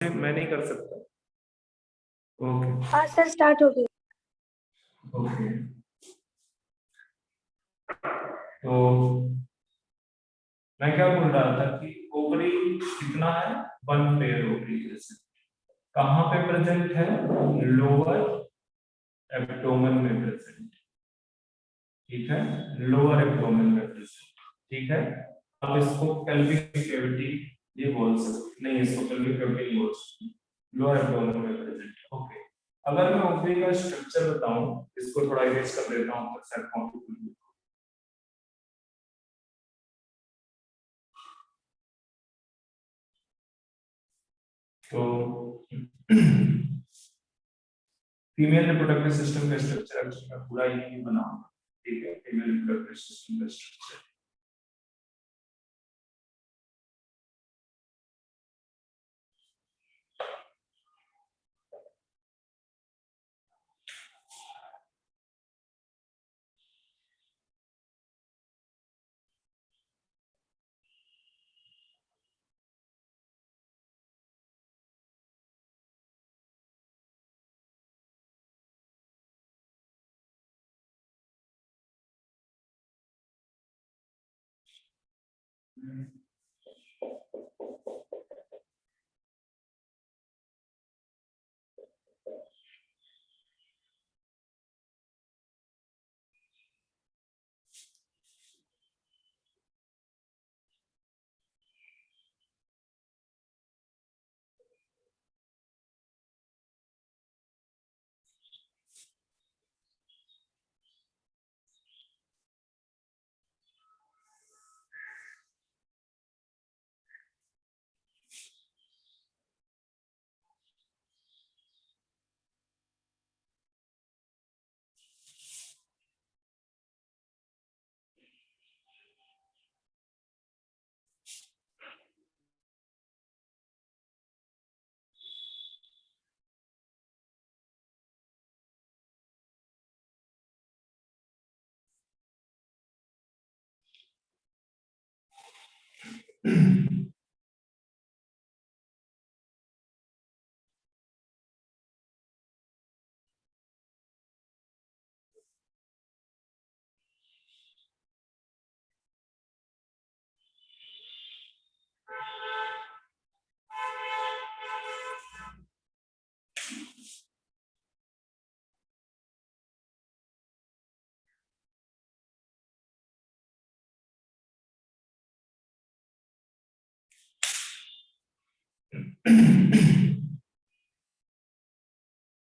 मैं नहीं कर सकता। ओके हाँ सर, स्टार्ट हो गई। ओके तो मैं क्या बोल रहा था कि ओवरी कितना है, वन पेयर ओवरी जैसे कहाँ पे प्रेजेंट है, लोअर एब्डोमेन में प्रेजेंट। ठीक है, लोअर एब्डोमेन में प्रेजेंट। ठीक है, अब इसको पेल्विक कैविटी ये बोल सकते नहीं, इसको पेल्विक कैविटी नहीं बोल सकते, लोअर एब्डोमेन में प्रेजेंट। ओके, अगर मैं ओवरी का स्ट्रक्चर बताऊं, इसको थोड़ा इरेज कर देता हूं तो शायद कॉन्फ्यूज। तो फीमेल रिप्रोडक्टिव सिस्टम का स्ट्रक्चर एक्चुअली मैं पूरा यही बनाऊंगा। ठीक है, फीमेल रिप्रोडक्टिव सिस्टम का स्ट्रक्चर।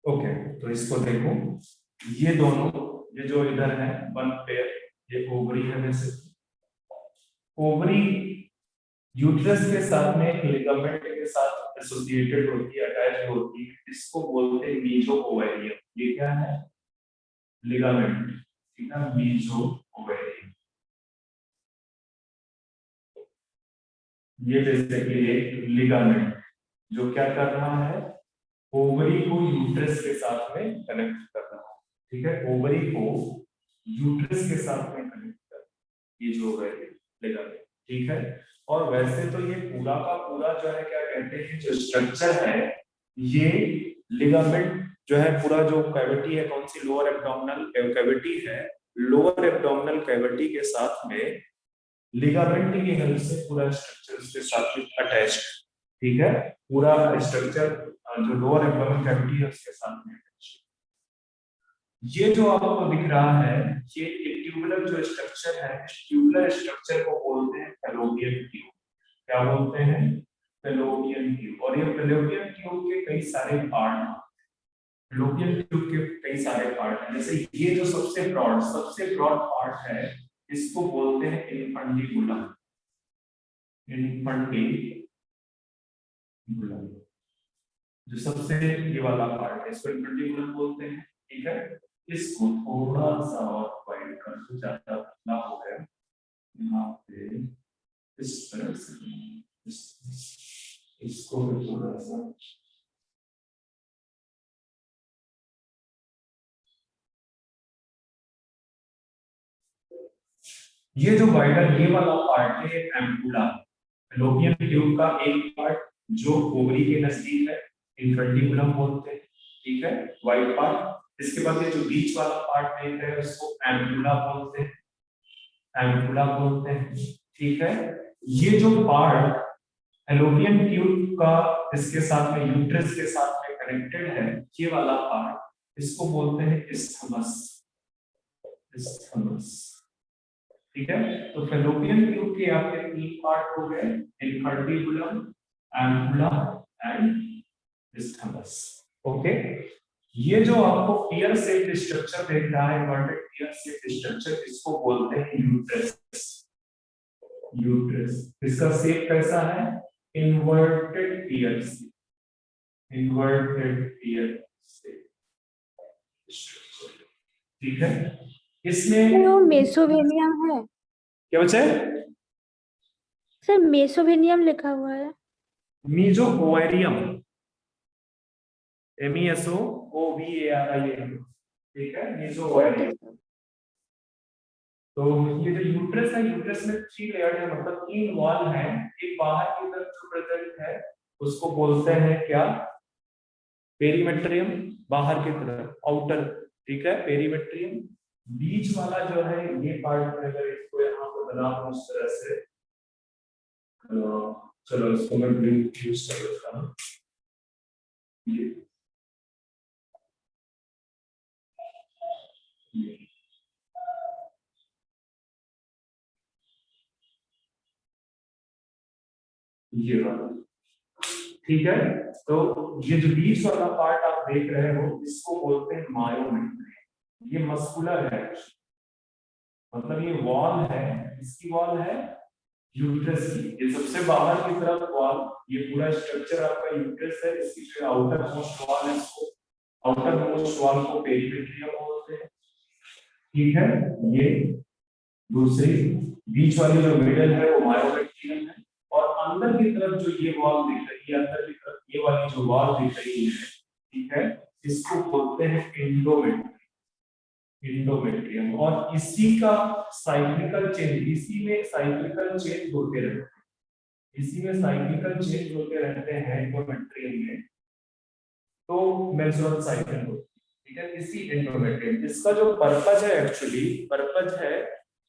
ओके, तो इसको देखो, ये दोनों, ये जो इधर है वन पेयर, ये ओवरी है। वैसे ओवरी यूट्रस के साथ में एक लिगामेंट के साथ एसोसिएटेड होती है, अटैच होती है, इसको बोलते हैं मीजो ओवेरियम। ये क्या है, लिगामेंट। ठीक है, मीजो ओवेरियम। ये बेसिकली एक लिगामेंट जो क्या कर रहा है, ओवरी को यूट्रस के साथ में कनेक्ट कर रहा है। ठीक है, ओवरी को यूट्रस के साथ में कनेक्ट कर, ये जो है लिगामेंट। ठीक है, और वैसे तो ये पूरा का पूरा जो है क्या कहते हैं, जो स्ट्रक्चर है, ये लिगामेंट जो है पूरा जो कैविटी है, कौन सी, लोअर एब्डोमिनल कैविटी है, लोअर एब्डोमिनल कैविटी के साथ में लिगामेंट की हेल्प से पूरा स्ट्रक्चर उसके साथ में अटैच्ड। ठीक है, पूरा स्ट्रक्चर जो लोअर एब्डोमिनल कैविटी है उसके साथ में अटैच्ड। ये जो आपको दिख रहा है, ये ट्यूबुलर जो स्ट्रक्चर है, ट्यूबुलर स्ट्रक्चर को बोलते हैं फैलोपियन ट्यूब। क्या बोलते हैं, फैलोपियन ट्यूब। और ये फैलोपियन ट्यूब के कई सारे पार्ट, फैलोपियन ट्यूब के कई सारे पार्ट हैं। जैसे ये जो सबसे ब्रॉड पार्ट है, इसको बोलते हैं इन्फंडिबुलम। इन्फंडिबुलम जो सबसे ये वाला पार्ट है, इसको इन्फंडिबुलम बोलते हैं। ठीक है, इसको थोड़ा सा और वाइड कर दो, ज्यादा पतला हो गया यहाँ पे, इस तरह से इसको भी थोड़ा सा, ये जो वाइडर ये वाला पार्ट है, एम्पुला, फैलोपियन ट्यूब का एक पार्ट जो ओवरी के नजदीक है इंफर्टिबुलम बोलते हैं, ठीक है, व्हाइट पार्ट। इसके बाद ये जो बीच वाला पार्ट देख रहे हैं उसको एम्पुला बोलते हैं, एम्पुला बोलते हैं, ठीक है। ये जो पार्ट फैलोपियन ट्यूब का इसके साथ में यूट्रस के साथ में कनेक्टेड है, ये वाला पार्ट इसको बोलते हैं इस्थमस, इस्थमस, ठीक है। तो फैलोपियन ट्यूब के आपके 3 पार्ट हो गए, इनफर्टिबुलम, एम्पुला एंड इस्थमस, ओके। ये जो आपको पियर शेप्ड स्ट्रक्चर देख रहा है, इन्वर्टेड पियर शेप्ड स्ट्रक्चर, इसको बोलते हैं यूट्रस, यूट्रस। इसका शेप कैसा है, इन्वर्टेड पियर शेप, इन्वर्टेड पियर शेप स्ट्रक्चर, ठीक है। इसमें वो मेसोवेनियम है क्या बचा है, सर, मेसोवेनियम लिखा हुआ है। मीजो ओवेरियम, MESOOVARIUM, ठीक है, मीजो ओवेरियम। तो ये जो यूट्रस है, यूट्रस में 3 लेयर है, मतलब 3 वॉल है। एक बाहर की तरफ जो प्रेजेंट है उसको बोलते हैं क्या, पेरीमेट्रियम, बाहर की तरफ आउटर, ठीक है, पेरीमेट्रियम। बीच वाला जो है ये पार्ट में अगर इसको यहाँ पे बनाऊं उस तरह से, चलो इसको मैं ब्लू यूज कर लेता हूँ, ये वाला, ठीक है। तो ये जो बीच वाला पार्ट आप देख रहे हो इसको बोलते हैं मायोमेट्रियम। ये मस्कुलर है, मतलब ये वॉल है, इसकी वॉल है यूट्रस की, ये सबसे बाहर की तरफ वॉल, ये पूरा स्ट्रक्चर आपका यूट्रस है, इसकी जो आउटर मोस्ट वॉल है इसको, आउटर मोस्ट वॉल को पेरीमेट्रियम बोलते हैं, ठीक है। ये दूसरी बीच वाली जो मिडल है वो मायोमेट्रियम है, और अंदर की तरफ जो ये वॉल दिख रही है, अंदर की तरफ ये वाली जो वॉल दिख रही है, ठीक है, इसको बोलते हैं एंडोमेट्रियम, एंडोमेट्रियम। और इसी का साइक्लिकल चेंज, इसी में साइक्लिकल चेंज होते रहते हैं, इसी में साइक्लिकल चेंज होते रहते हैं एंडोमेट्रियम में, तो मेंस्ट्रुअल साइकिल होती है, ठीक है, इसी एंडोमेट्रियम। इसका जो पर्पज है, एक्चुअली पर्पज है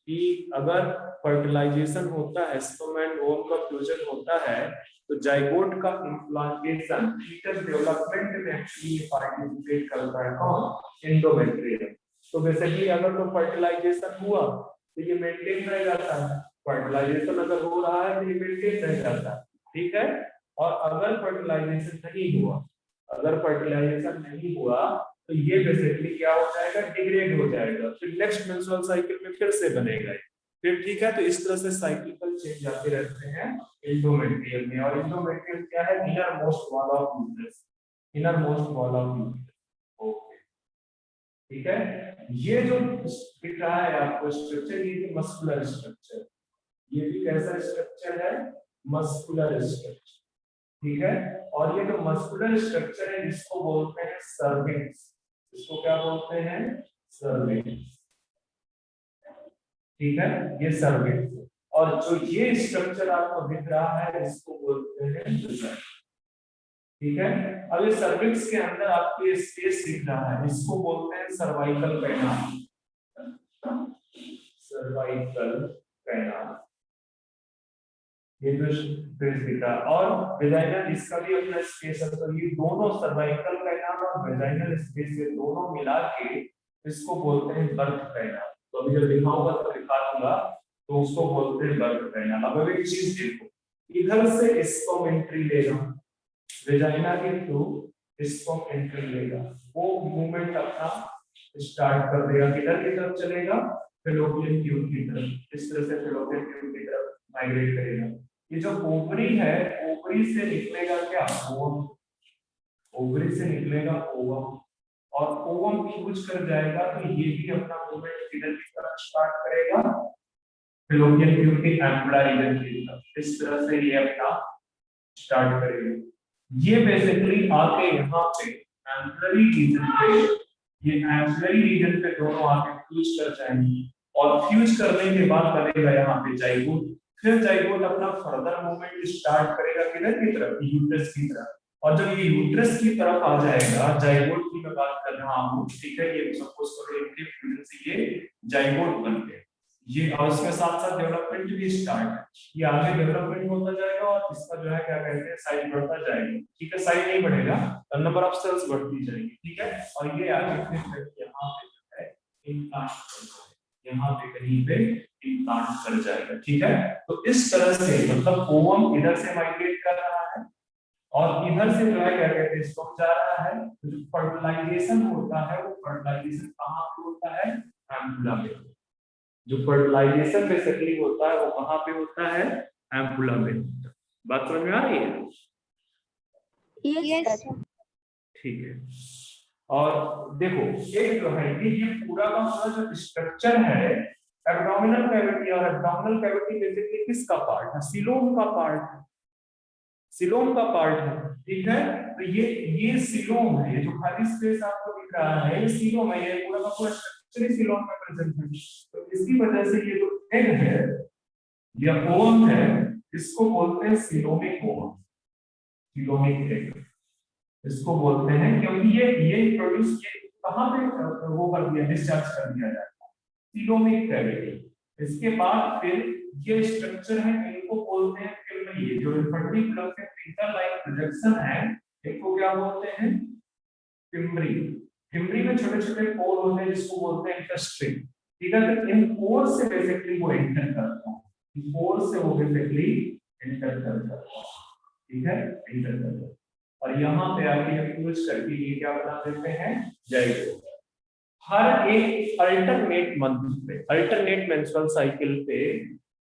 कि अगर फर्टिलाइजेशन होता है, स्पर्म एंड ओवम का फ्यूजन होता है, तो जाइगोट का इम्प्लांटेशन, फीटस डेवलपमेंट में एक्चुअली पार्टिसिपेट करता है कौन, एंडोमेट्रियम। तो बेसिकली अगर तो फर्टिलाइजेशन हुआ तो ये मेंटेन रह जाता है, फर्टिलाइजेशन अगर हो रहा है तो ये मेंटेन रह जाता है, ठीक है। और अगर फर्टिलाइजेशन नहीं हुआ, अगर फर्टिलाइजेशन नहीं हुआ तो ये बेसिकली क्या हो जाएगा, डिग्रेड हो जाएगा, फिर नेक्स्ट मेंस्ट्रुअल साइकिल में फिर से बनेगा फिर, ठीक है। तो इस तरह से साइक्लिकल चेंज आते रहते हैं एंडोमेट्रियम में। और एंडोमेट्रियम क्या है, inner most wall of uterus, inner most wall of uterus, okay, ठीक है। ये जो दिख रहा है आपको स्ट्रक्चर, ये मस्कुलर स्ट्रक्चर, ये भी कैसा स्ट्रक्चर है, मस्कुलर स्ट्रक्चर, ठीक है। और ये जो मस्कुलर स्ट्रक्चर है इसको बोलते हैं सर्विक्स, इसको क्या बोलते हैं, सर्विक्स, ठीक है, ये सर्विक्स। और जो ये स्ट्रक्चर आपको दिख रहा है इसको बोलते हैं विजाइना, ठीक है। अब इस सर्विक्स के अंदर आपको स्पेस दिख रहा है, इसको बोलते हैं सर्वाइकल कैनाल, सर्वाइकल कैनाल, ये जो स्पेस दिख रहा है। और वेजाइनल, इसका भी अपना स्पेस है, तो ये दोनों सर्वाइकल कैनाल और वेजाइनल स्पेस, ये दोनों मिला के इसको बोलते हैं बर्थ कैनाल। तो अभी जब लिखा होगा तो लिखा दूंगा, तो उसको बोलते हैं बर्थ कैनाल। अब एक चीज देखो, इधर से स्पर्म एंट्री लेगा, वेजाइना के थ्रू स्पर्म एंट्री लेगा, वो मूवमेंट अपना स्टार्ट कर देगा, किधर की तरफ चलेगा, फैलोपियन ट्यूब की तरफ, इस तरह से फैलोपियन ट्यूब की तरफ माइग्रेट करेगा। ये जो ओवरी है, ओवरी से निकलेगा क्या, ओवम, ओवरी से निकलेगा ओवम, और ओवम फ्यूज कर जाएगा, तो ये भी अपना मूवमेंट किधर की तरफ स्टार्ट करेगा, फैलोपियन ट्यूब के एम्पुला रीजन की तरफ, इस तरह से ये अपना स्टार्ट करेगा। ये बेसिकली आके यहाँ पे एम्पुलरी रीजन पे, ये एम्पुलरी रीजन पे दोनों आके फ्यूज कर जाएंगे, और फ्यूज करने के बाद बनेगा यहाँ पे जाइगोट, फिर जाइगोट अपना फर्दर मूवमेंट स्टार्ट करेगा किधर की तरफ, यूट्रस की तरफ। और जब ये यूट्रस की तरफ आ जाएगा, जाइगोट की मैं बात कर रहा हूँ, ठीक है, ये सपोज करो इनके फ्यूजन से ये जाइगोट बन गए, ये और इसके साथ साथ डेवलपमेंट भी स्टार्ट है, ये आगे डेवलपमेंट होता जाएगा और इसका जो है क्या कहते हैं साइज बढ़ता जाएगा, ठीक है, साइज नहीं बढ़ेगा, नंबर ऑफ सेल्स बढ़ती जाएगी, ठीक है, और ये आगे फिर यहाँ पे जो है इम्प्लांट कर जाएगा, यहाँ पे कहीं पे इम्प्लांट कर जाएगा, ठीक है। तो इस तरह से मतलब ओवम इधर से माइग्रेट कर रहा है और इधर से जो है क्या कहते हैं स्टॉक जा रहा है, तो जो फर्टिलाइजेशन होता है वो फर्टिलाइजेशन कहाँ पे होता है, एम्पुला में। जो फर्टिलाइजेशन बेसिकली होता है वो कहाँ पे होता है, एम्पुला में। बात समझ में आ रही है? Yes sir. ठीक है। और देखो एक जो है ये पूरा का पूरा जो स्ट्रक्चर है एब्डोमिनल कैविटी, और एब्डोमिनल कैविटी बेसिकली किसका पार्ट है, सीलोम का पार्ट है, सीलोम का पार्ट है, ठीक है। तो ये सीलोम है, ये जो खाली स्पेस आपको दिख रहा है ये सीलोम है, ये पूरा का पूरा स्ट्रक्चर ही सीलोम में प्रेजेंट है। तो इसकी वजह से ये जो एग है या ओवम है इसको बोलते हैं सीलोमिक ओवम, सीलोमिक एग इसको बोलते हैं, क्योंकि ये प्रोड्यूस ये कहां पे वो कर दिया, डिस्चार्ज कर दिया जाता है, सीलोमिक कैविटी। इसके बाद फिर ये स्ट्रक्चर है इनको बोलते हैं फिम्बरी, जो इन्फर्टी प्लग के फिंगर लाइक प्रोजेक्शन है इनको क्या बोलते हैं, फिम्बरी। फिम्बरी में छोटे छोटे पोर होते हैं जिसको बोलते हैं इंटरस्ट्रिंग, ठीक है। तो इन पोर से बेसिकली वो एंटर करता है, इन पोर से वो बेसिकली एंटर करता है, ठीक है, एंटर करता है। और यहाँ पे आके यूज करके ये क्या बना देते हैं, जाइगोट। हर एक अल्टरनेट मंथ पे, अल्टरनेट मेंस्ट्रुअल साइकिल पे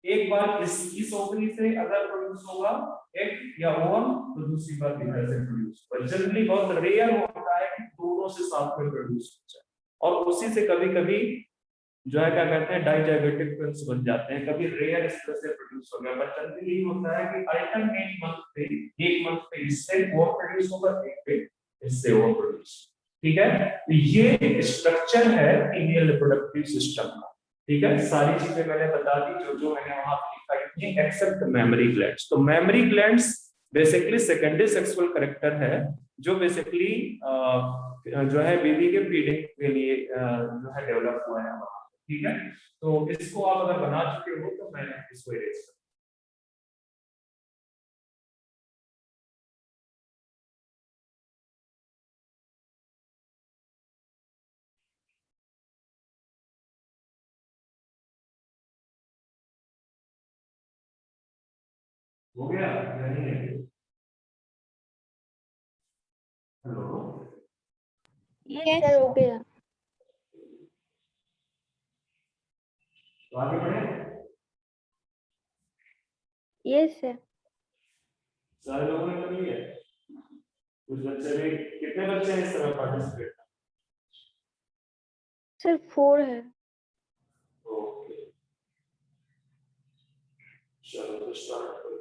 एक बार इस ओवरी से अगर प्रोड्यूस होगा एग या ओवम, तो दूसरी बार इधर से प्रोड्यूस होगा। जनरली बहुत रेयर होता है कि दोनों से साथ में प्रोड्यूस हो जाए, और उसी से कभी-कभी जो है क्या कहते हैं डाइजैगेटिक ट्विंस बन जाते हैं, कभी रेयर इस तरह से प्रोड्यूस हो गया, बट जनरली होता है कि अल्टरनेट मंथ पे एक मंथ पे इससे वो प्रोड्यूस होगा, एक पे इससे वो प्रोड्यूस, ठीक है। तो ये स्ट्रक्चर है फीमेल रिप्रोडक्टिव सिस्टम का, ठीक है। सारी चीजें मैंने बता दी जो जो मैंने वहां पे लिखा है, एक्सेप्ट मेमोरी ग्लैंड्स। तो mammary glands basically secondary sexual character है जो बेसिकली जो है बेबी के फीडिंग के लिए जो है डेवलप हुआ है, ठीक है। तो इसको आप अगर बना चुके हो तो मैं इसको इरेज कर, हो गया या नहीं है? हेलो, यस सर हो गया। तो आगे बढ़े। Yes sir. सारे लोगों ने कर लिया, कुछ बच्चे भी, कितने बच्चे हैं इस तरह पार्टिसिपेट? सर 4 है। ओके, चलो तो स्टार्ट करते हैं।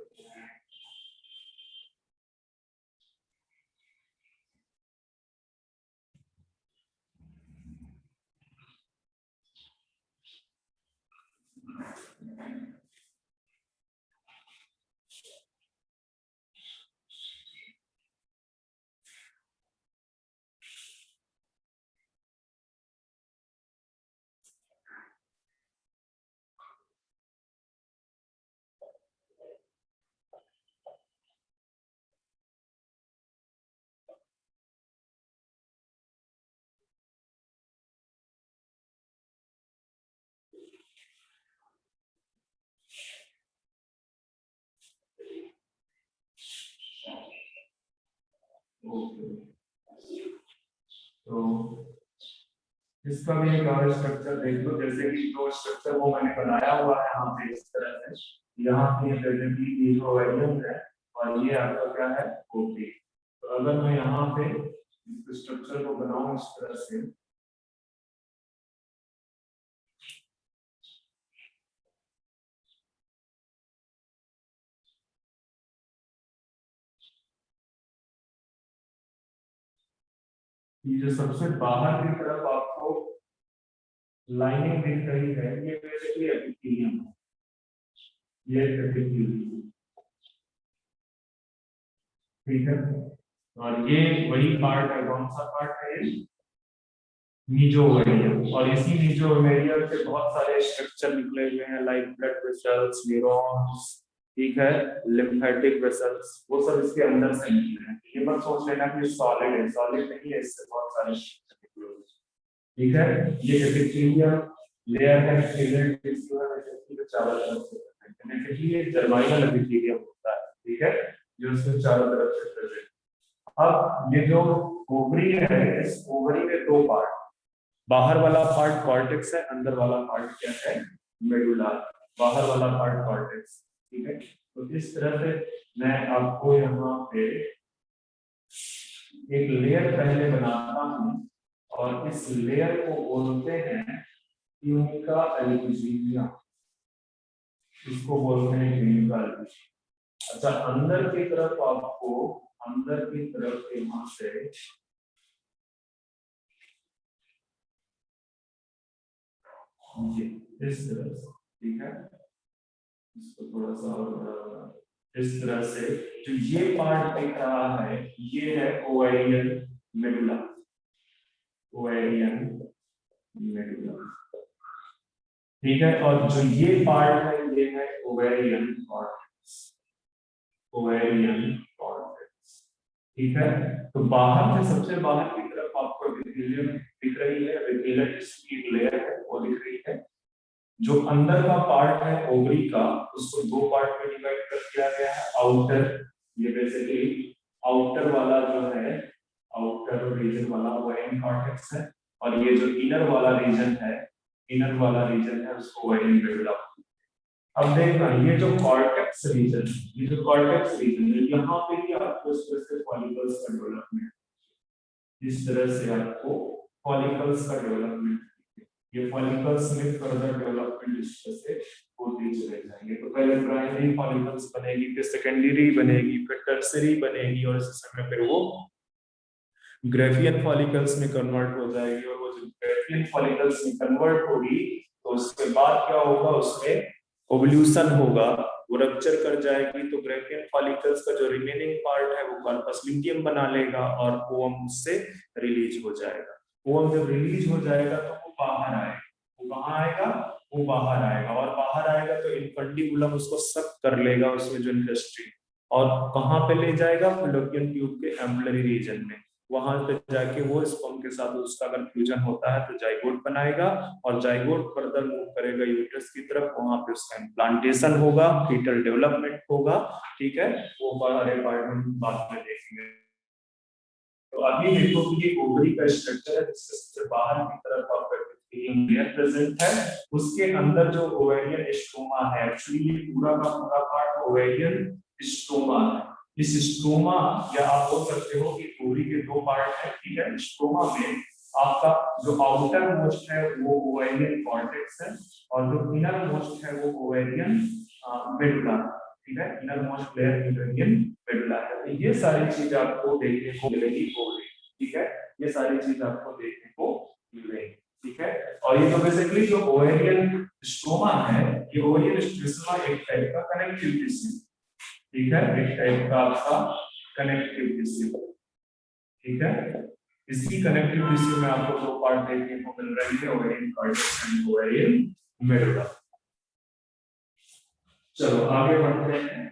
तो इसका भी एक और स्ट्रक्चर देख लो, जैसे कि जो स्ट्रक्चर वो मैंने बनाया हुआ है यहाँ पे इस तरह से, यहाँ पे बेसिकली ये जो वैल्यूम है और ये आपका क्या है ओके। तो अगर मैं यहाँ पे इस स्ट्रक्चर को बनाऊं इस तरह से, ये जो सबसे बाहर की तरफ आपको लाइनिंग दिख रही है ये बेसिकली एपिथेलियम है, ये एपिथेलियम, ठीक है। और ये वही पार्ट है, कौन सा पार्ट है ये, मीजोवेरियम। और इसी मीजोवेरियम से बहुत सारे स्ट्रक्चर निकले हुए हैं, लाइक ब्लड वेसल्स, न्यूरॉन्स, ठीक है, लिम्फेटिक वेसल्स, वो सब इसके अंदर से निकले हैं। ये मत सोच लेना कि सॉलिड है, सॉलिड नहीं है, इससे बहुत सारे स्ट्रक्चर निकले हुए हैं, ठीक है। ये एपिथेलियम लेयर है, एपिथेलियल टिश्यू है, जो चारों तरफ से प्रेजेंट है। देखिए ये जर्माइनल एपिथेलियम होता है, ठीक है, जो उसके चारों तरफ से प्रेजेंट। अब ये जो ओवरी है, इस ओवरी में दो पार्ट, बाहर वाला पार्ट कॉर्टेक्स है, अंदर वाला पार्ट क्या है, मेडुला। बाहर वाला पार्ट कॉर्टेक्स, ठीक है। तो इस तरह से मैं आपको यहाँ पे एक लेयर पहले बनाता हूँ, और इस लेयर को बोलते हैं ट्यूनिका एल्बुजिनिया, इसको बोलते हैं ट्यूनिका एल्बुजिनिया। अच्छा, अंदर की तरफ आपको, अंदर की तरफ यहाँ से ये इस तरह से, ठीक है, इसको थोड़ा सा और बड़ा बना, इस तरह से जो ये पार्ट दिख रहा है, ये है ओवेरियन मेडुला, ओवेरियन मेडुला, ठीक है। और जो ये पार्ट है, ये है ओवेरियन कॉर्टेक्स, ओवेरियन कॉर्टेक्स, ठीक है। तो बाहर से, सबसे बाहर की तरफ आपको एपिथेलियम दिख रही है, एपिथेलियल टिश्यू की लेयर है वो दिख रही है। जो अंदर का पार्ट है ओवरी का, उसको दो पार्ट में डिवाइड कर दिया गया है। आउटर, ये बेसिकली आउटर वाला जो है, आउटर रीजन वाला ओवेरियन कॉर्टेक्स है, और ये जो इनर वाला रीजन है, इनर वाला रीजन है, उसको ओवेरियन मेडुला। अब देखना, ये जो कॉर्टेक्स रीजन, ये जो कॉर्टेक्स रीजन है, यहाँ पे भी आपको स्पेसिफिक फॉलिकल्स का डेवलपमेंट, इस तरह से आपको फॉलिकल्स का डेवलपमेंट, ये फॉलिकल्स में फर्दर डेवलपमेंट इस तरह से होते चले जाएंगे। तो पहले प्राइमरी फॉलिकल्स बनेगी, फिर सेकेंडरी बनेगी, फिर टर्सरी बनेगी, और इस समय फिर वो ग्रेफियन फॉलिकल्स में कन्वर्ट हो जाएगी। और वो जब ग्रेफियन फॉलिकल्स में कन्वर्ट होगी, तो उसके बाद क्या होगा, उसमें ओवल्यूशन होगा, वो रप्चर कर जाएगी। तो ग्रेफियन फॉलिकल्स का जो रिमेनिंग पार्ट है वो कार्पस लुटियम बना लेगा, और ओवम उससे रिलीज हो जाएगा। ओवम जब रिलीज हो जाएगा तो वो बाहर आएगा, वो कहाँ आएगा, वो बाहर आएगा, और बाहर आएगा तो इनफंडिबुलम उसको सक कर लेगा, उसमें जो इंडस्ट्री, और कहाँ पे ले जाएगा, फैलोपियन ट्यूब के एम्बुलरी रीजन में। वहां पे जाके वो स्पर्म के साथ उसका अगर फ्यूजन होता है तो जाइगोट बनाएगा, और जाइगोट फर्दर मूव करेगा यूट्रस की तरफ, वहां पे उसका इम्प्लांटेशन होगा, फीटल डेवलपमेंट होगा, ठीक है। वो बाहर पार्ट में बाद में देखेंगे। तो अभी देखो कि ये ओवरी का स्ट्रक्चर है, जिससे सबसे बाहर की तरफ आपका एपिथेलियम लेयर प्रेजेंट है। उसके अंदर जो ओवेरियन स्ट्रोमा है, एक्चुअली ये पूरा का पूरा पार्ट ओवेरियन स्ट्रोमा है। इस स्ट्रोमा, या आप बोल सकते हो कि ओवरी के दो पार्ट है, ठीक है। स्ट्रोमा में आपका जो आउटर मोस्ट है वो ओवेरियन कॉर्टेक्स है, और जो इनर मोस्ट है वो ओवेरियन मेडुला, ठीक है। Inner most layer ovarian medulla है। तो ये सारी चीज आपको देखने को मिलेगी ओवरी, ठीक है। ये सारी चीज आपको देखने को मिलेगी, ठीक है। और ये तो बेसिकली जो ओवेरियन स्ट्रोमा है, ये ओवेरियन स्ट्रोमा एक टाइप का कनेक्टिव टिश्यू, ठीक है, एक टाइप का आपका कनेक्टिव टिश्यू, ठीक है। इसकी कनेक्टिव टिश्यू में आपको दो पार्ट देखने को मिल रहे हैं, ovarian cortex and ovarian medulla. चलो आगे बढ़ते हैं।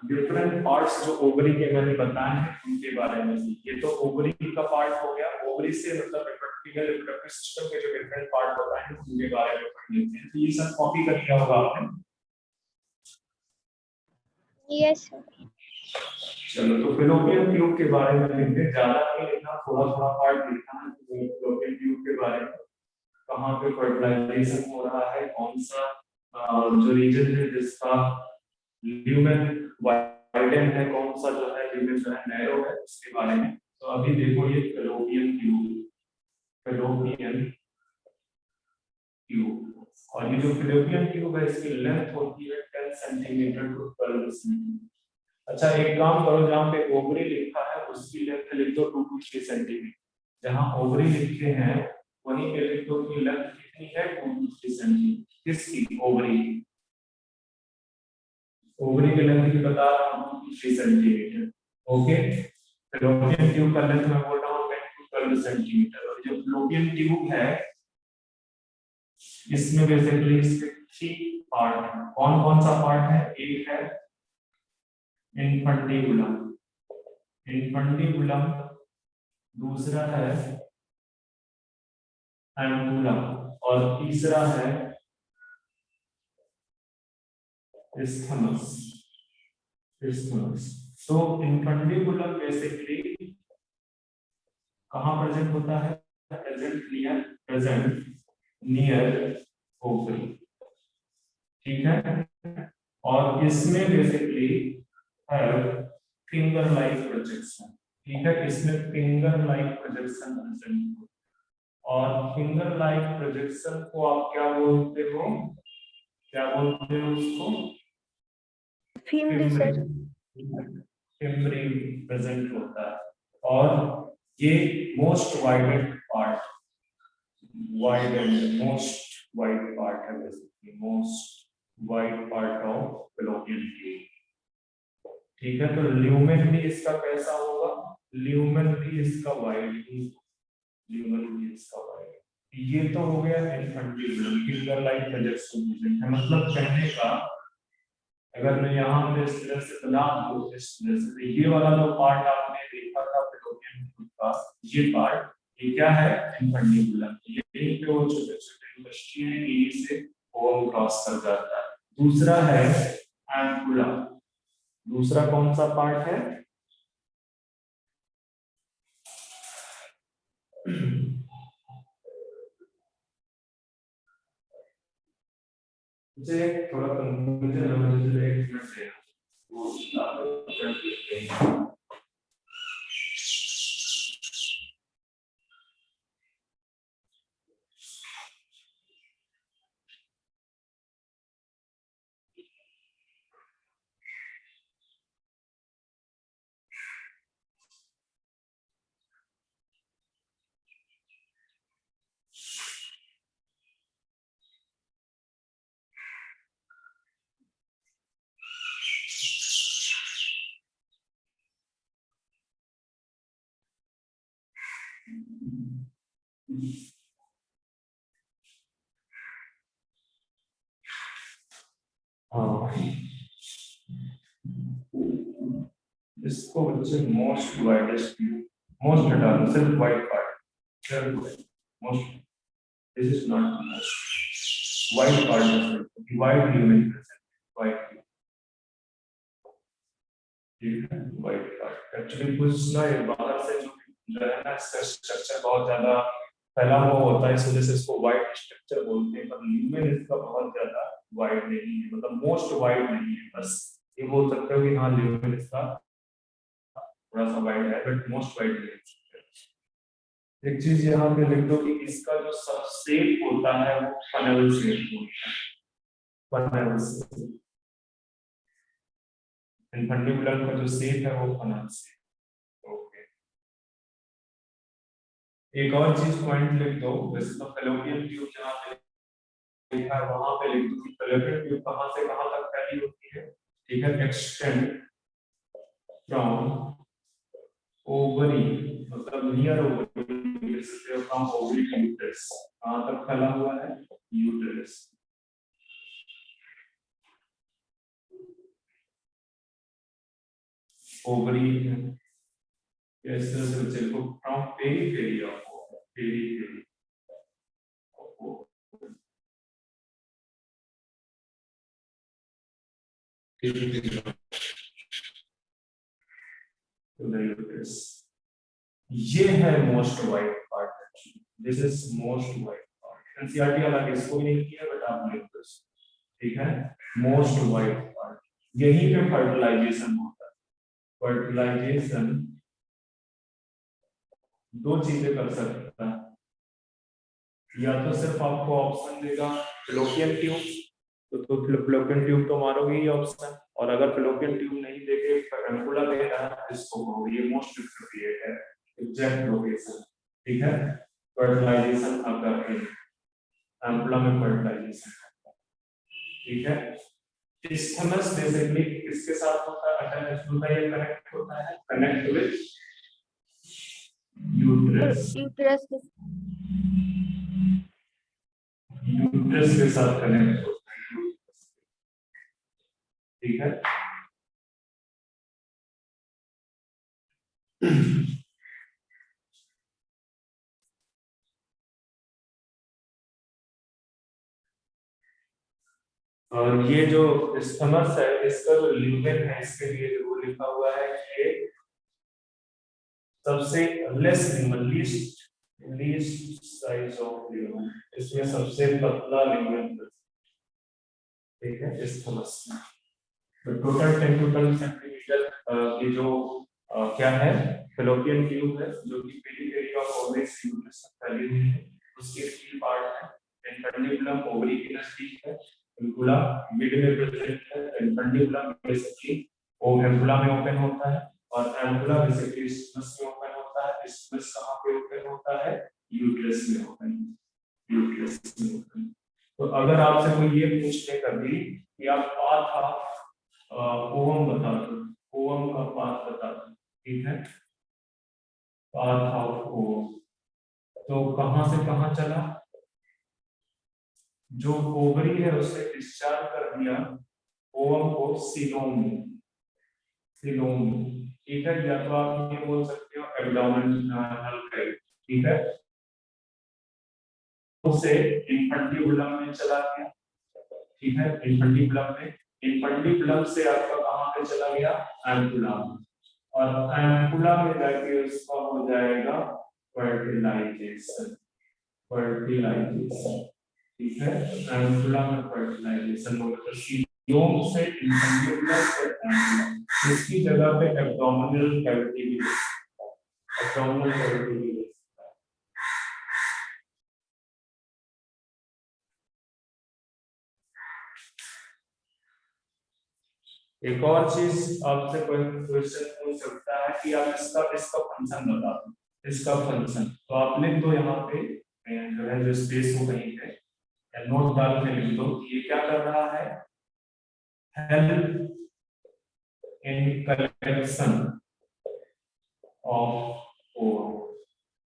डिफरेंट पार्ट्स जो ओवरी के मैंने बताए हैं उनके बारे में। ये तो ओवरी का पार्ट हो गया। ओवरी से मतलब रिप्रोडक्टिव रिप्रोडक्टिव सिस्टम के जो डिफरेंट पार्ट बताए हैं उनके बारे में पढ़ लेते हैं। तो ये सब कॉपी कर लिया होगा आपने? यस चलो, तो फैलोपियन ट्यूब के बारे में लिखते हैं, ज्यादा नहीं लिखना, थोड़ा थोड़ा पार्ट लिखना है फैलोपियन ट्यूब के बारे में। कहाँ पे फर्टिलाइजेशन हो रहा है, कौन सा जो रीजन है जिसका ल्यूमेन वाइडन है, कौन सा जो है ल्यूमेन जो है नैरो है, उसके बारे में। तो अभी देखो ये फैलोपियन ट्यूब, फैलोपियन ट्यूब, और ये जो फैलोपियन ट्यूब है इसकी लेंथ होती है 10 सेंटीमीटर टू 12 सेंटीमीटर। अच्छा, एक काम करो, जहाँ पे ओवरी लिखा है उसकी लेंथ लिख दो 2 to 3 सेंटीमीटर। जहाँ ओवरी लिखे हैं वहीं पे लिख दो कि लेंथ कितनी है, 2 to 3 सेंटीमीटर। किसकी, ओवरी की। ओवरी की लेंथ बता रहा हूँ 3 सेंटीमीटर। ओके, फैलोपियन ट्यूब का लेंथ मैं बोल रहा हूँ 10 to 12 सेंटीमीटर। और जो फैलोपियन ट्यूब है इसमें बेसिकली इसके 3 पार्ट हैं। कौन कौन सा पार्ट है? एक है इनफंडिबुलम, इनफंडिबुलम, दूसरा है एम्बुलम और तीसरा है isthmus, isthmus। तो इनफंडिबुलम बेसिकली कहाँ प्रेजेंट होता है? प्रेजेंट नियर ओवरी, ठीक है। और इसमें बेसिकली है फिंगर लाइक प्रोजेक्शन, ठीक है। इसमें फिंगर लाइक प्रोजेक्शन प्रेजेंट हो। और फिंगर लाइक प्रोजेक्शन को आप क्या बोलते हो? क्या बोलते हो उसको? Fimbria sir. फिमरी प्रेजेंट होता है। और ये most wided part, wide and most wide part है, basically most wide part of fallopian tube, ठीक है। तो ल्यूमेन भी इसका कैसा होगा? ल्यूमेन भी इसका वाइड ही, ल्यूमेन भी इसका वाइड। ये तो हो गया इनफंडिबुलम, फिंगर लाइक प्रोजेक्शन है। मतलब कहने का अगर मैं यहाँ पे इस तरह से बना दूं, इस तरह से, तो ये वाला जो पार्ट आपने देखा था फैलोपियन ट्यूब का, ये पार्ट, ये क्या है? इनफंडिबुलम। ये पे वो छोटे छोटे इंडस्ट्री से ओम क्रॉस कर जाता है। दूसरा है एम्पुला। दूसरा कौन सा पार्ट है? मुझे थोड़ा कंफ्यूजन है, मुझे एक मिनट से वो कर देते हैं। हाँ, इसको बच्चे मोस्ट वाइडेस्ट, मोस्ट हटा दो, सिर्फ wide part, most, this is not most wide part, divide lumen present, wide, ठीक है, वाइड पार्ट। एक्चुअली कुछ ना ये बाहर से जो है ना, इसका स्ट्रक्चर बहुत ज्यादा फैला हुआ होता है, इस वजह से इसको वाइड स्ट्रक्चर बोलते हैं। पर ल्यूमेन इसका बहुत ज्यादा वाइड नहीं है, मतलब मोस्ट वाइड नहीं है, बस ये बोल सकते हो कि हाँ ल्यूमेन इसका थोड़ा सा वाइड है, बट मोस्ट वाइड नहीं है। एक चीज यहाँ पे लिख दो कि इसका जो सबसेट होता है वो फनल शेप होता है, फनल शेप। इनफंडिबुलम का जो शेप है वो फनल शेप। ओके, एक और चीज पॉइंट लिख दो, वैसे तो फैलोपियन ट्यूब जहाँ पे लिखा है वहां पे लिख दो कि फैलोपियन ट्यूब कहाँ से कहाँ तक फैली होती है, ठीक है। एक्सटेंड फ्रॉम ओवरी, मतलब near ovary, from ovary to uterus, कहाँ तक फैला हुआ है? यूट्रस। ओवरी इस तरह से बच्चे को from periphery of, periphery to the uterus। ये है most wide part, this is most wide part. NCERT वाला इसको भी नहीं किया, बट आप लिख दो, ठीक है। मोस्ट वाइड पार्ट, यहीं पे फर्टिलाइजेशन होता है। फर्टिलाइजेशन दो चीजें कर सकता है, या तो सिर्फ आपको ऑप्शन देगा फैलोपियन ट्यूब, तो फैलोपियन ट्यूब तो मारोगे ही ऑप्शन, और अगर फैलोपियन ट्यूब नहीं देके एम्पुला दे रहा है इसको कहोगे ये मोस्ट एप्रोप्रिएट है, एग्जैक्ट लोकेशन, ठीक है। फर्टिलाइजेशन अगर एम्पुला में फर्टिलाइजेशन, ठीक है। isthmus बेसिकली किसके साथ होता है, अटैच होता है या कनेक्ट होता है, connect with uterus, uterus uterus के साथ कनेक्ट होता है, ठीक है। और ये जो isthmus है इसका जो ल्यूमेन है इसके लिए जो लिखा हुआ है ये सबसे लीस्ट साइज ऑफ ल्यूमेन, इसमें सबसे पतला ल्यूमेन, ठीक है, isthmus में। तो टोटल 10 to 12 सेंटीमीटर ये जो क्या है फेलोपियन ट्यूब है जो कि पेरिफेरी ऑफ ओवरीज यूट्रस तक फैली हुई है, उसके 3 पार्ट है, इंफंडिबुलम ओवरी के नजदीक है, एम्पुला मिड में प्रेजेंट है, इंफंडिबुलम बेसिकली ओवरी में ओपन होता है और एम्पुला बेसिकली isthmus में ओपन होता है। isthmus कहां पे ओपन होता है, यूट्रस में ओपन, यूट्रस में ओपन। तो अगर आपसे कोई ये पूछने कभी कि आप पाथ ऑफ ओवम बता दो, ओवम का पाथ बता दो, ठीक है, पाथ ऑफ ओवम, तो कहां से कहां चला, जो ओवरी है उसे डिस्चार्ज कर दिया ओवम को सीलोम में, सीलोम में, ठीक है, या तो आप ये बोल सकते हो एब्डोमिनल कैविटी, ठीक है, उसे इंफंडिबुलम में चला गया, ठीक है, इंफंडिबुलम में, इंफंडिबुलम से आपका कहां पे चला गया, एम्पुला में, और एम्पुला में जाके उसका हो जाएगा फर्टिलाइजेशन, फर्टिलाइजेशन, ठीक है, एम्पुला में फर्टिलाइजेशन होगा, तो सीलोम से इंफंडिबुलम से एम्पुला, इसकी जगह पे एब्डोमिनल कैविटी भी, एब्डोमिनल कैविटी भी। एक और चीज आपसे कोई क्वेश्चन पूछ सकता है कि आप इसका इसका फंक्शन बता दो, इसका फंक्शन, तो आप लिख दो यहाँ पे जो है जो स्पेस हो कहीं पे या नोट डाल के लिख दो, ये क्या कर रहा है, help in collection of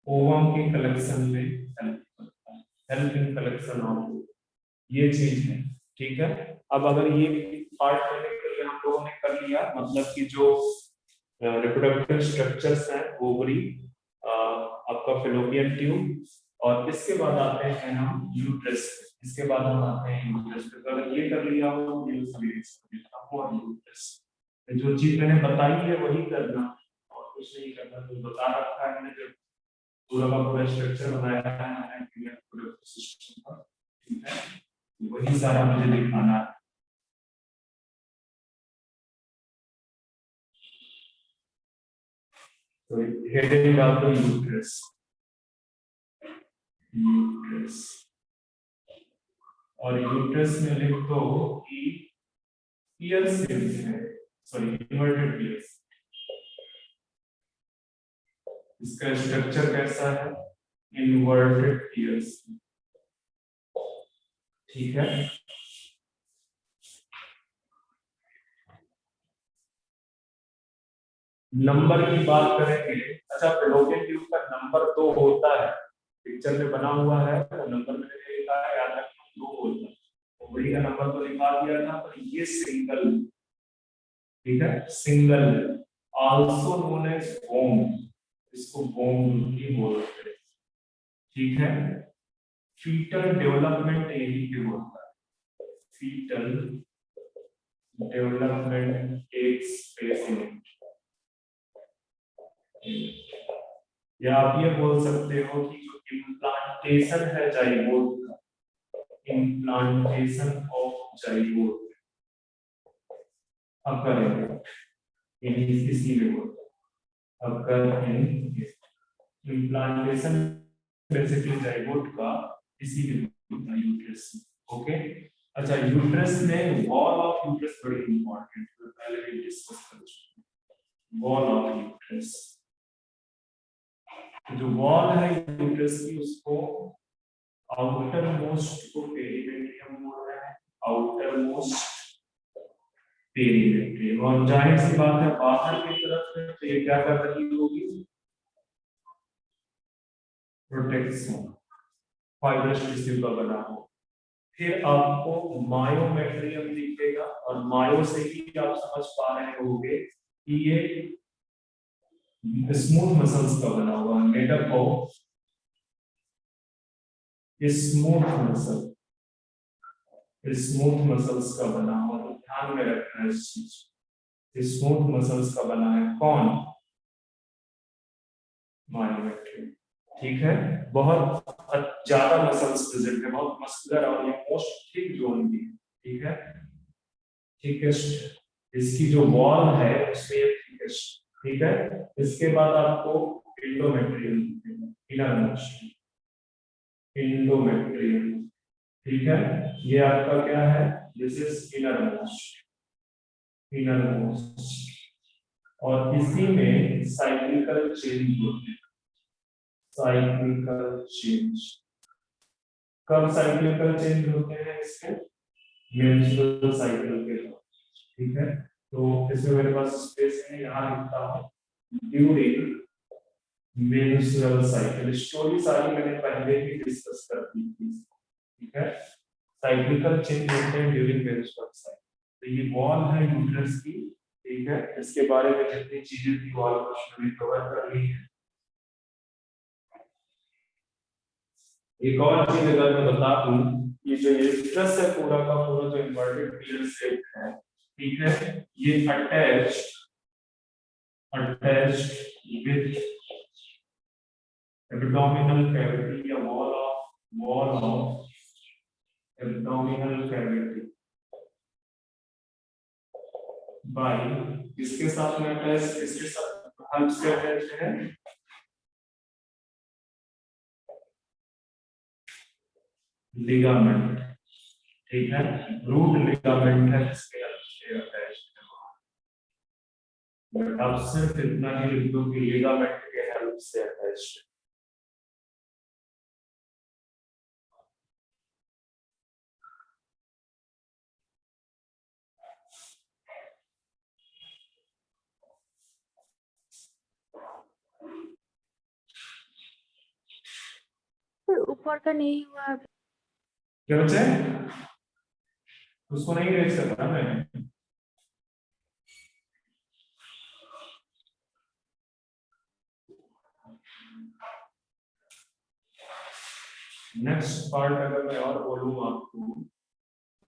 ovum के कलेक्शन में हेल्प करता है, हेल्प इन कलेक्शन ऑफ, ये चीज है, ठीक है। अब अगर ये पार्ट मैंने हम लोगों ने कर लिया, मतलब कि जो रिप्रोडक्टिव स्ट्रक्चर्स हैं ओवरी, आपका फेलोपियन ट्यूब, और इसके बाद आते हैं हम यूट्रस, इसके बाद हम आते हैं यूट्रस पे, तो अगर ये कर लिया हो ये सभी और यूट्रस, जो चीज मैंने बताई है वही करना और कुछ नहीं करना, तो बता रखा है मैंने, जब पूरा का पूरा स्ट्रक्चर बनाया है सिस्टम का, ठीक है, वही सारा मुझे दिखाना है। तो हेडिंग डाल दो यूट्रस, यूट्रस, और यूट्रस में लिख दो कि ईयर शेप है, सॉरी इन्वर्टेड ईयर्स, इसका स्ट्रक्चर कैसा है, इन्वर्टेड ईयर्स, ठीक है। नंबर की बात करेंगे, अच्छा फेलोपियन ट्यूब का नंबर 2 होता है, पिक्चर में बना हुआ है, तो नंबर मैंने लिखा है, याद रखना 2 होता है, ओवरी का नंबर तो लिखा दिया था, पर ये सिंगल, ठीक है, सिंगल, आल्सो नोन एज बोम, इसको बोम भी बोलते हैं, ठीक है। फीटल डेवलपमेंट यही पे होता है, foetal development takes place in it, या आप ये बोल सकते हो कि जो इम्प्लांटेशन है जाइगोट का, इम्प्लांटेशन ऑफ जाइगोट अकर इन इसी में होता है, अकर इन इम्प्लांटेशन बेसिकली जाइगोट का इसी में होता है, यूट्रस, ओके। अच्छा, यूट्रस में वॉल ऑफ यूट्रस बड़ी इंपॉर्टेंट है, पहले भी डिस्कस कर चुके हैं, वॉल ऑफ यूट्रस, जो वॉल है यूट्रस की उसको आउटर मोस्ट को पेरिमेट्रियम बोल रहे हैं, आउटर मोस्ट पेरीमेट्री। और जाहिर सी बात है बाहर की तरफ है तो ये क्या कर रही होगी, प्रोटेक्शन, फाइब्रस टिश्यू का बना हो। फिर आपको मायोमेट्रियम दिखेगा और मायो से ही आप समझ पा रहे होंगे कि ये स्मूथ मसल्स का बना हुआ है, made up of smooth muscle, smooth muscles का बना हुआ। तो ध्यान में रखना है इस चीज, स्मूथ मसल्स का बना है कौन, मायोमेट्रियम। ठीक है, बहुत ज्यादा मसल्स प्रेजेंट है, बहुत मस्कुलर और ये मोस्ट थिक जोन भी है। ठीक है, थिकेस्ट इसकी जो वॉल है उसमें थिकेस्ट। ठीक है, इसके बाद आपको इंडोमेट्रियम, इनर मोस्ट इंडोमेट्रियम। ठीक है, ये आपका क्या है, this is inner most, inner most. और इसी में साइक्लिकल चेंज होते हैं, साइक्लिकल चेंज। कब साइक्लिकल चेंज होते हैं इसके, मेंस्ट्रुअल साइकिल के दौरान। ठीक है, तो इसमें मेरे पास स्पेस है, यहाँ लिखता हूँ ड्यूरिंग मेंस्ट्रुअल साइकिल। स्टोरी सारी मैंने पहले ही डिस्कस कर दी थी। ठीक है, साइक्लिकल चेंज होते हैं ड्यूरिंग मेंस्ट्रुअल साइकिल। तो ये वॉल है यूट्रस की। ठीक है, इसके बारे में जितनी चीजें थी वॉल को मैंने कवर कर ली है। एक और चीज अगर मैं बता दूं, ये जो यूट्रस है पूरा का पूरा जो इन्वर्टेड पियर शेप है, ठीक है, ये अटैच्ड विद abdominal cavity या wall of abdominal cavity by इसके साथ में अटैच, इसके साथ हम से अटैच है लिगामेंट। ठीक है, रूट लिगामेंट है जिसके से अटैच है। बट आप सिर्फ इतना ही लिख दो कि लिगामेंट के हेल्प से अटैच है। ऊपर का नहीं हुआ अभी। क्या बच्चे, उसको नहीं देख सकता मैं। नेक्स्ट पार्ट अगर मैं और बोलूं आपको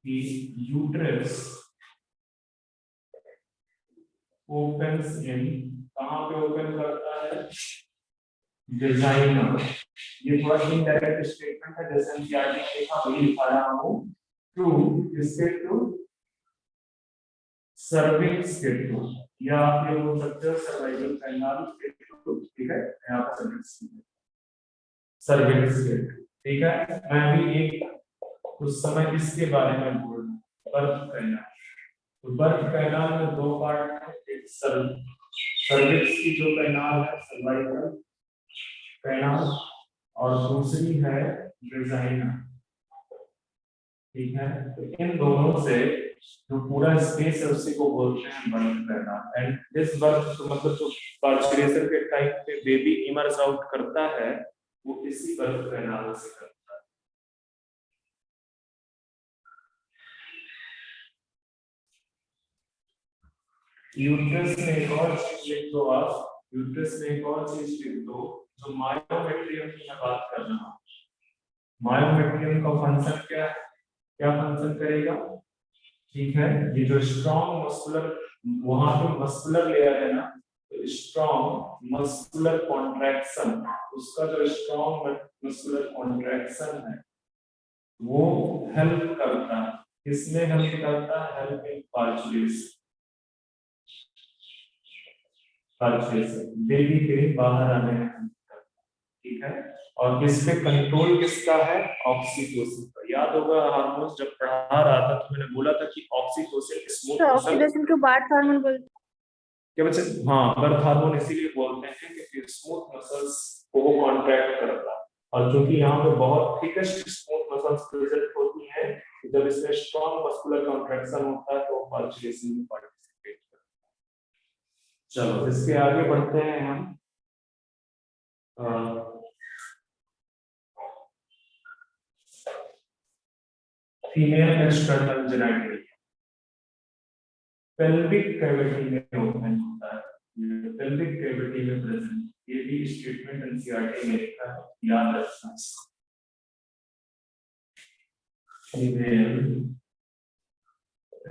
कि यूट्रस ओपन्स इन, कहां पे ओपन करता है, डिजाइनर। ये थोड़ा इनडायरेक्ट स्टेटमेंट है, जैसे कि आगे देखा वही लिखा रहा हूं, टू इसके टू सर्विक्स के टू, या आप ये बोल सकते हो सर्वाइकल कैनाल के टू। ठीक है, यहाँ पर सर्विक्स के टू। ठीक है, मैं भी एक उस समय इसके बारे में बोल रहा हूँ, बर्थ कैनाल। तो बर्थ कैनाल में दो पार्ट है, एक सर्विक्स की जो कैनाल है सर्वाइकल कैनाल, और दूसरी है डिजाइनर। ठीक है, तो इन दोनों से जो पूरा स्पेस है उसी को बोलते हैं birth canal. And this birth मतलब जो पार्चुरेशन के टाइम पे बेबी इमर्ज आउट करता है वो इसी बर्थ कैनाल से करता है। यूट्रस में एक और चीज लिख दो आप, यूट्रस में एक और चीज लिख दो, जो मायोमेट्रियम की मैं बात कर रहा हूँ। मायोमेट्रियम का फंक्शन क्या है, क्या फंक्शन करेगा। ठीक है, ये जो स्ट्रॉन्ग मस्कुलर, वहां पे मस्कुलर लेयर है ना, तो स्ट्रॉन्ग मस्कुलर कॉन्ट्रैक्शन, उसका जो स्ट्रॉन्ग मस्कुलर कॉन्ट्रैक्शन है वो हेल्प करता है, किसमें हेल्प करता है, हेल्प इन पार्चुरेशन, बेबी के बाहर आने में। ठीक है, और इस पे कंट्रोल किसका है, ऑक्सीटोसिन का। याद होगा हार्मोन्स जब पढ़ा रहा था तो मैंने बोला था कि ऑक्सीटोसिन स्मूथ तो मसल, ऑक्सीडेशन को बार्थ हार्मोन बोलते क्या बच्चे, हाँ बर्थ हार्मोन इसीलिए बोलते हैं कि स्मूथ मसल्स को वो कॉन्ट्रैक्ट करता है। और क्योंकि यहाँ पे बहुत थिकेस्ट स्मूथ मसल्स प्रेजेंट होती हैं, जब इसमें स्ट्रॉन्ग मस्कुलर कॉन्ट्रैक्शन होता है तो पार्चुलेशन में पार्टिसिपेट करता है। चलो इसके आगे बढ़ते हैं हम। Female external genital pelvic cavity में ओपन होता है, ये पेल्विक कैविटी में प्रेजेंट, ये भी स्टेटमेंट एनसीईआरटी में लिखा है, याद रखना। फीमेल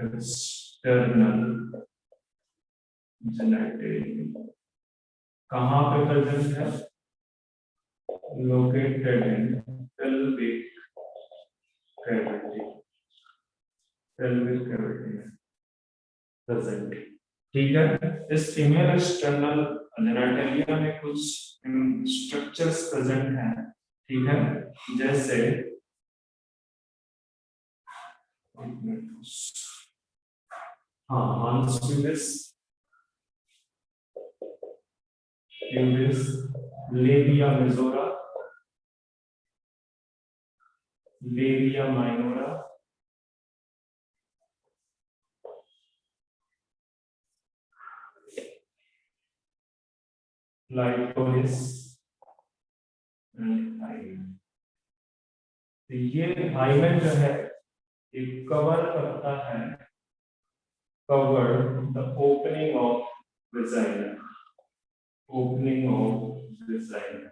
एक्सटर्नल जेनिटल कहाँ पे प्रेजेंट है? Located in pelvic cavity, pelvic cavity में प्रेजेंट। ठीक है, इस फीमेल एक्सटर्नल जेनिटलिया में कुछ स्ट्रक्चर्स प्रेजेंट हैं, ठीक है, जैसे हाँ pubis, labia majora, labia minora, clitoris and hymen। ये हाइमेन जो है ये कवर करता है, cover the opening of vagina, opening of vagina.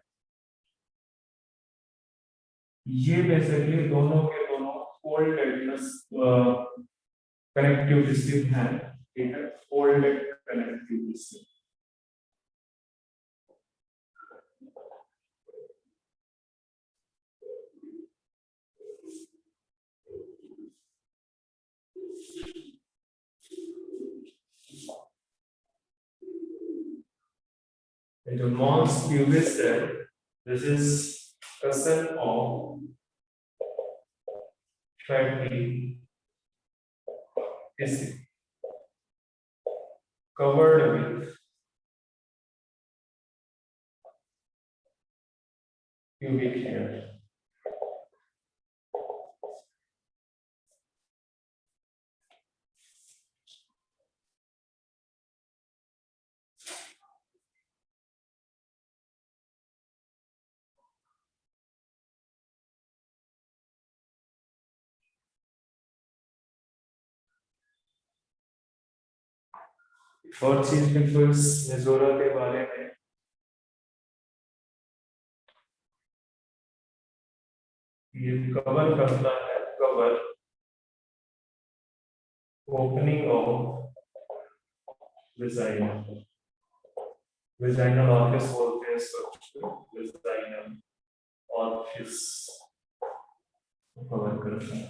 ये बेसिकली दोनों के दोनों कोल्ड एडनस कनेक्टिव टिश्यू हैं, ठीक है, cold connective tissue. The mons pubis there, this is cousin of fatty tissue covered with pubic hair। और चीज लिखो इस मेजोरा के बारे में, ये कवर करता है, cover opening of vagina, vaginal orifice बोलते हैं इसको, वेजाइनल ऑरिफिस कवर करता है।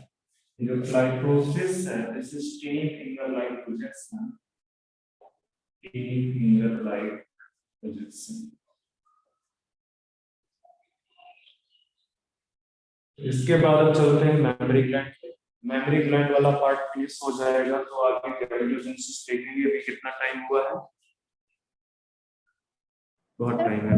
जो क्लाइटोसिस है, this is tiny finger like projection, tiny finger like projection. इसके बाद अब चलते हैं मेमोरी ग्लैंड। मेमोरी ग्लैंड वाला पार्ट फिनिश हो जाएगा तो आगे गैमेटोजेनेसिस देखेंगे। अभी कितना टाइम हुआ है? बहुत टाइम है।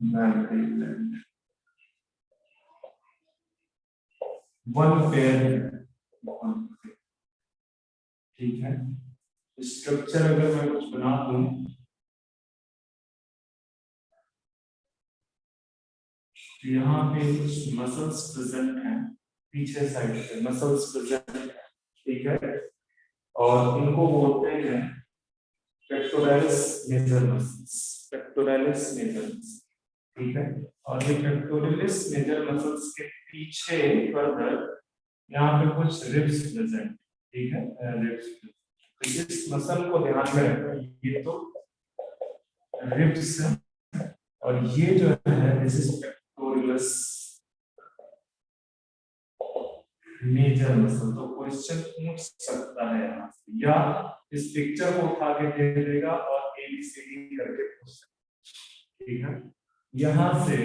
मेमोरी ग्लैंड वन पेयर, ठीक है। स्ट्रक्चर अगर मैं कुछ बना दूं, यहाँ पे कुछ मसल्स प्रेजेंट हैं, पीछे साइड पे मसल्स प्रेजेंट हैं, ठीक है, और इनको बोलते हैं pectoralis major muscles, pectoralis major, ठीक है। और ये पेक्टोरलिस मेजर मसल्स के पीछे फर्दर यहाँ पे कुछ रिब्स प्रेजेंट, ठीक है, रिब्स। तो इस मसल को ध्यान में रखना, ये तो रिब्स और ये जो है this is pectoralis major muscle, तो क्वेश्चन पूछ सकता है यहाँ से, या इस पिक्चर को उठा के दे देगा और एबीसीडी करके पूछ सकता है। ठीक है, यहाँ से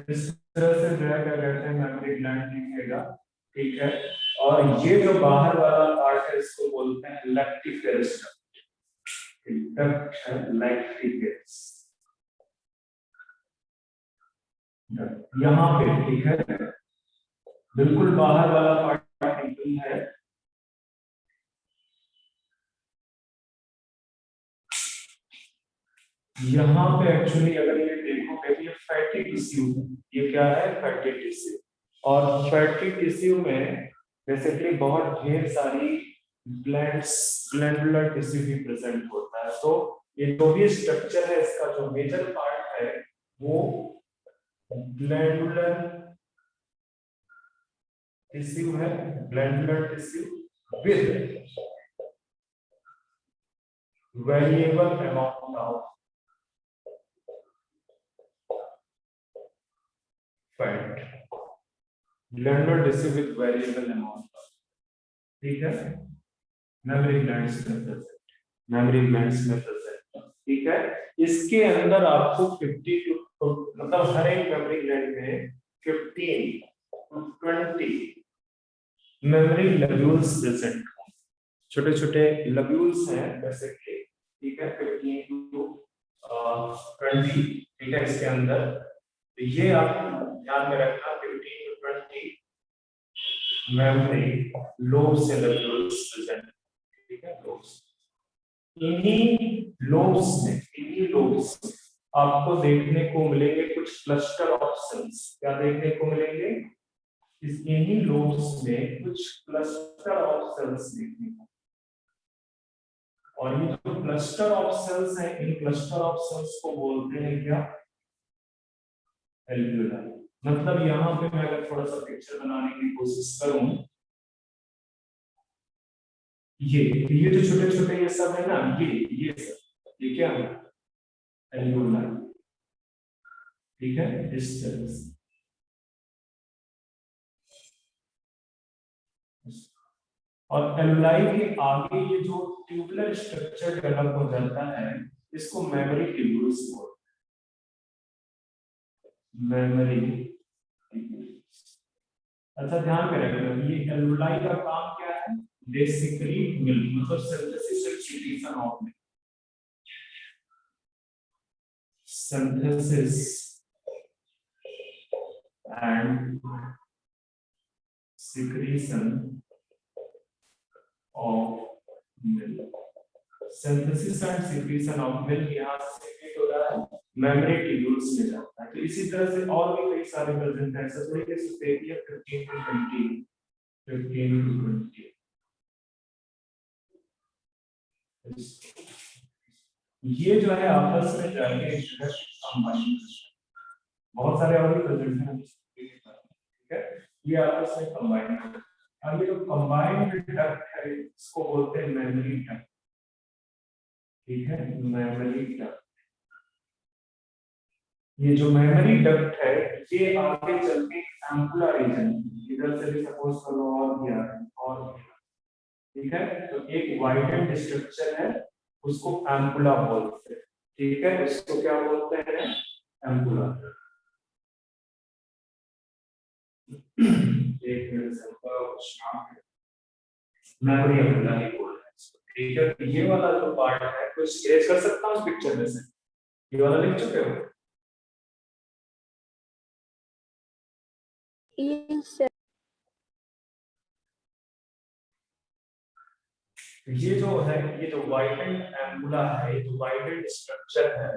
इस तरह से जो है क्या कहते हैं मेमोरी ग्लैंड दिखेगा। ठीक है, और ये जो बाहर वाला पार्ट है इसको बोलते हैं लैक्टिफेरस, लैक्टिफेरस यहाँ पे। ठीक है, बिल्कुल बाहर वाला पार्ट एकदम है। यहाँ पे एक्चुअली अगर ये देखोगे तो ये फैटी टिश्यू है। ये क्या है? Fatty tissue. और फैटी टिश्यू में बेसिकली बहुत ढेर सारी ग्लैंडुलर टिश्यू भी प्रेजेंट होता है। तो ये जो भी स्ट्रक्चर है इसका जो मेजर पार्ट है वो ग्लैंडुलर टिश्यू है, glandular tissue with variable amount of fat, glandular tissue with variable amount of. ठीक है, मेमोरी ग्लैंड्स में प्रेजेंट, मेमोरी ग्लैंड्स में प्रेजेंट। ठीक है, इसके अंदर आपको 50 टू मतलब हर एक मेमोरी ग्लैंड में 15 to 20 मेमोरी लब्यूल्स प्रेजेंट, छोटे छोटे लब्यूल्स हैं बेसिकली। ठीक है, 15 to 20। ठीक है, इसके अंदर तो ये आप ध्यान में रखना 15 to 20 mammary lobes and lobules present. ठीक है, लोब्स। इन्हीं लोब्स आपको देखने को मिलेंगे कुछ क्लस्टर ऑफ सेल्स। क्या देखने को मिलेंगे? इन्हीं लोब्स में कुछ क्लस्टर ऑफ सेल्स देखने को। और ये जो क्लस्टर ऑफ सेल्स हैं, इन क्लस्टर ऑफ सेल्स को बोलते हैं क्या? एल्वियोलाई। मतलब यहाँ पे मैं अगर थोड़ा सा पिक्चर बनाने की कोशिश करूं, ये जो छोटे छोटे ये सब है ना, ये सब ये क्या है? एल्वियोलाई। ठीक है, इस तरह से। और एल्वियोलाई के आगे ये जो ट्यूबुलर स्ट्रक्चर डेवलप हो जाता है इसको मेमोरी ट्यूब्यूल्स बोलते हैं, मेमोरी। अच्छा, ध्यान में रखना ये एल्वियोलाई का काम क्या है? दे सिक्रीट मिल्क, मतलब synthesis and secretion of milk, synthesis and secretion of milk. Synthesis and secretion of milk यहाँ से सिक्रीट हो रहा है, मेमोरी ट्यूब्यूल्स में जाता है। तो इसी तरह से और भी कई सारे प्रेजेंट हैं। ऐसा थोड़ी कि देखिए 15 to 20 15 to 20 ये जो है आपस में जाके कंबाइन, बहुत सारे और भी प्रेजेंट हैं। ठीक है, ये आपस में कंबाइन है। अब ये जो कंबाइंड डक्ट है इसको बोलते हैं मेमोरी डक्ट। ठीक है, मेमोरी डक्ट। ये जो मेमोरी डक्ट है ये आगे चल के एम्पुला रीजन, इधर से भी सपोज करो और भी आ रहा है और भी। ठीक है, तो एक वाइडेंड स्ट्रक्चर है उसको एम्पुला बोलते हैं। ठीक है, इसको क्या बोलते हैं? एम्पुला। एक मिनट से मेमोरी एम्पुला ही बोल रहे हैं इसको। ठीक है, तो ये वाला जो पार्ट है कुछ स्केच कर सकता हूं उस पिक्चर में से? ये वाला लिख चुके हो? Yes, ये जो है, ये जो वाइडेंड एम्पुला है, ये जो वाइडेंड स्ट्रक्चर है,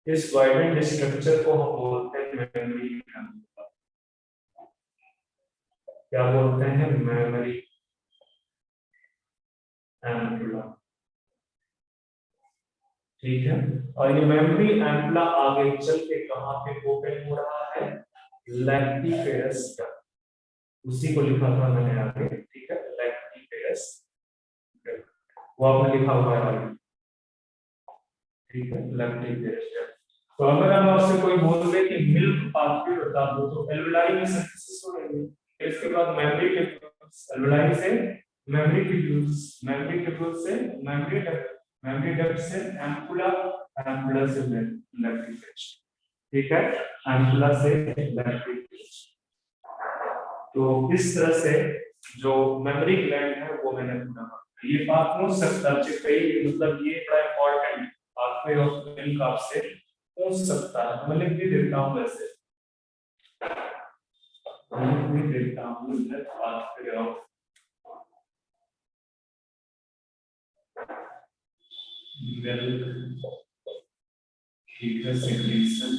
इस वाइडेंड स्ट्रक्चर को हम बोलते हैं मेमोरी एम्पुला। क्या बोलते हैं? Mammary ampulla. ठीक है, और ये मेमोरी एम्पुला आगे चल के कहां पे ओपन हो रहा है? लैक्टिफेरस डक्ट, उसी को लिखा था मैंने आगे। ठीक है, लैक्टिफेरस डक्ट वो आपने लिखा हुआ है आगे। ठीक है, लैक्टिफेरस डक्ट। तो अगर हम आपसे कोई बोल दे कि मिल्क पाथवे बता दो तो एल्वेलाई में सिंथेसिस हो रही है। इसके बाद मेमोरी ट्यूब्यूल्स, एल्वेलाई से मेमोरी ट्यूब्यूल्स, मेमोरी ट्यूब्यूल्स से मेमोरी डक्ट, मेमोरी डक्ट से एम्पुला, एम्पुला से लैक्टिक फेज। ठीक है, एम्पुला से लैक्टिक फेज। तो इस तरह से जो मेमोरी ग्लैंड है वो मैंने पूरा बताया। ये बात पूछ सकता है, मतलब ये बड़ा इंपॉर्टेंट पाथवे ऑफ मिल्क आपसे पूछ सकता है। मैं लिख भी देता हूँ, वैसे लिख भी देता हूँ पाथवे ऑफ मिल्क, ठीक है, सेक्रेशन।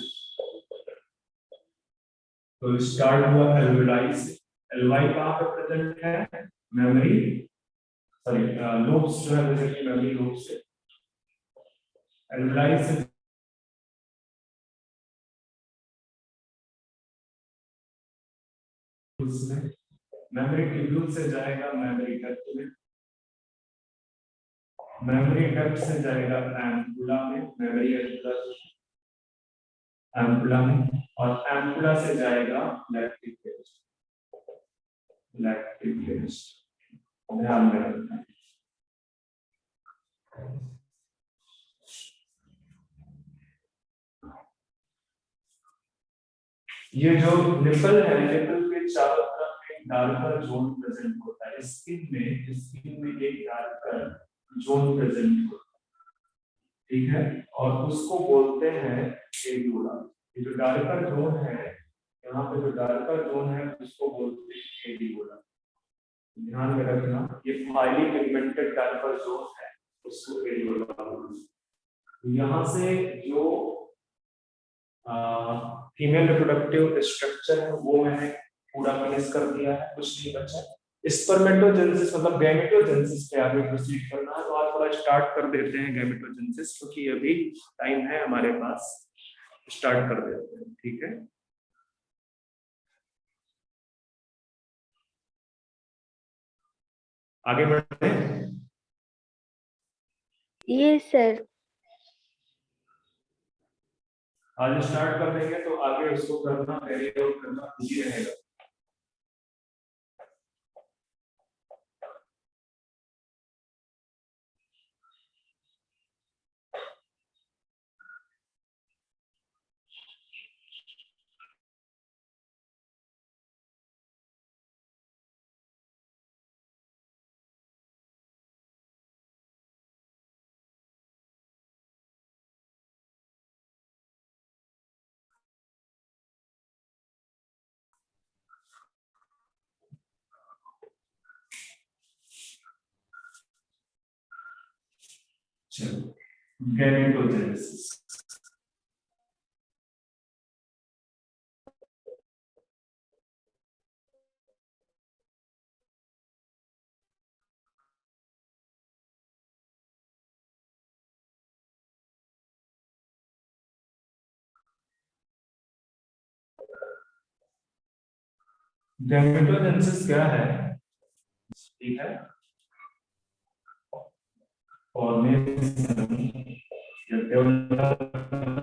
तो स्टार्ट हुआ एल्वेलाई से। एल्वेलाई कहाँ पे प्रेजेंट है? मेमोरी, सॉरी लोब्स जो है बेसिकली मेमोरी लोब से। एल्वेलाई से उसमें मेमोरी ट्यूब्यूल से जाएगा मेमोरी डक्ट में, मेमोरी डक्ट से जाएगा एम्पुला में, मेमोरी एम्पुला में, और एम्पुला से जाएगा लैक्टिक फेज, लैक्टिक फेज। ध्यान में रखना। ये जो निपल है, निपल के चारों तरफ एक डार्कर जोन प्रेजेंट होता है। स्किन में एक डार्कर जोन प्रेजेंट होता है, ठीक है, और उसको बोलते हैं एडियोला। ये जो डार्कर जोन है, यहाँ पे जो डार्कर जोन है उसको बोलते हैं एडियोला। ध्यान में रखना, ये हाईली पिगमेंटेड डार्कर जोन है, उसको एडियोला बोलते हैं। यहाँ से जो फीमेल रिप्रोडक्टिव स्ट्रक्चर है वो मैंने पूरा फिनिश कर दिया है, कुछ नहीं बचा। स्पर्मेटोजेनेसिस मतलब गैमेटोजेनेसिस पे आगे प्रोसीड करना है, तो आज थोड़ा स्टार्ट कर देते हैं गैमेटोजेनेसिस, क्योंकि अभी टाइम है हमारे पास, स्टार्ट कर देते हैं। ठीक है, आगे बढ़ते हैं। ये सर आज स्टार्ट कर देंगे तो आगे उसको करना, कैरी आउट करना इजी रहेगा। चलो, गैमेटोजेनेसिस। गैमेटोजेनेसिस क्या है? ठीक है, formation या development